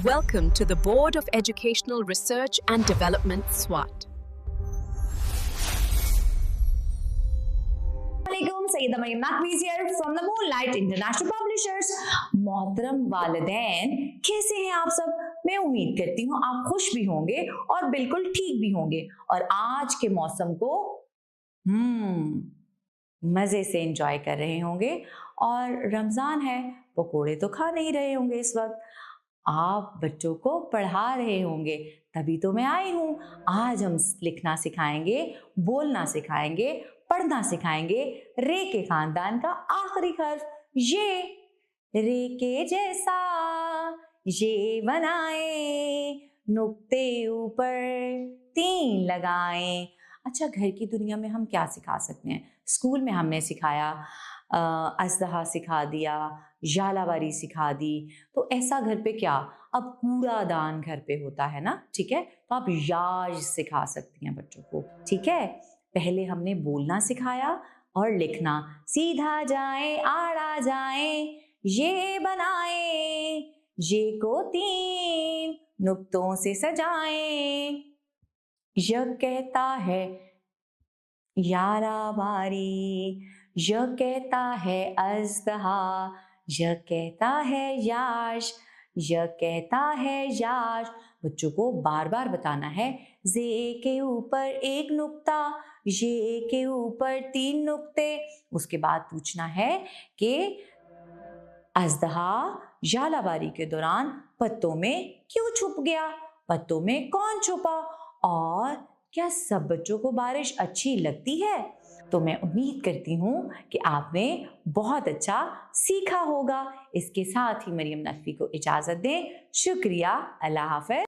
Welcome to the Board of Educational Research and Development, SWAT. Saeeda Maryam नकवीज़ here from the Moonlight International Publishers। मोहतरम वालिदैन, कैसे हैं आप सब? मैं उम्मीद करती हूँ आप खुश भी होंगे और बिल्कुल ठीक भी होंगे और आज के मौसम को मज़े से एंजॉय कर रहे होंगे। और रमज़ान है, पकोड़े तो खा नहीं रहे होंगे इस वक्त, आप बच्चों को पढ़ा रहे होंगे, तभी तो मैं आई हूँ। आज हम लिखना सिखाएंगे, बोलना सिखाएंगे, पढ़ना सिखाएंगे। रे के खानदान का आखिरी हर्फ ये, रे के जैसा ये बनाए, नुक्ते ऊपर 3 लगाएं। अच्छा, घर की दुनिया में हम क्या सिखा सकते हैं? स्कूल में हमने सिखाया, अज़दहा सिखा दिया, झालावारी सिखा दी, तो ऐसा घर पे क्या, अब कूड़ादान घर पे होता है ना, ठीक है, तो आप याज सिखा सकती हैं बच्चों को, ठीक है। पहले हमने बोलना सिखाया और लिखना, सीधा जाए आड़ा जाए, ये बनाए, ये को 3 नुक्तों से सजाए। यह कहता है याराबारी, यह कहता है अज़दहा, यह कहता है याश, यह कहता है याश। बच्चों को बार बार बताना है, जे के ऊपर 1 नुक्ता, ये के ऊपर 3 नुक्ते। उसके बाद पूछना है कि अज़दहा झालावारी के दौरान पत्तों में क्यों छुप गया, पत्तों में कौन छुपा, और क्या सब बच्चों को बारिश अच्छी लगती है? तो मैं उम्मीद करती हूँ कि आपने बहुत अच्छा सीखा होगा। इसके साथ ही मरियम नकवी को इजाज़त दें। शुक्रिया, अल्लाह हाफ़िज़।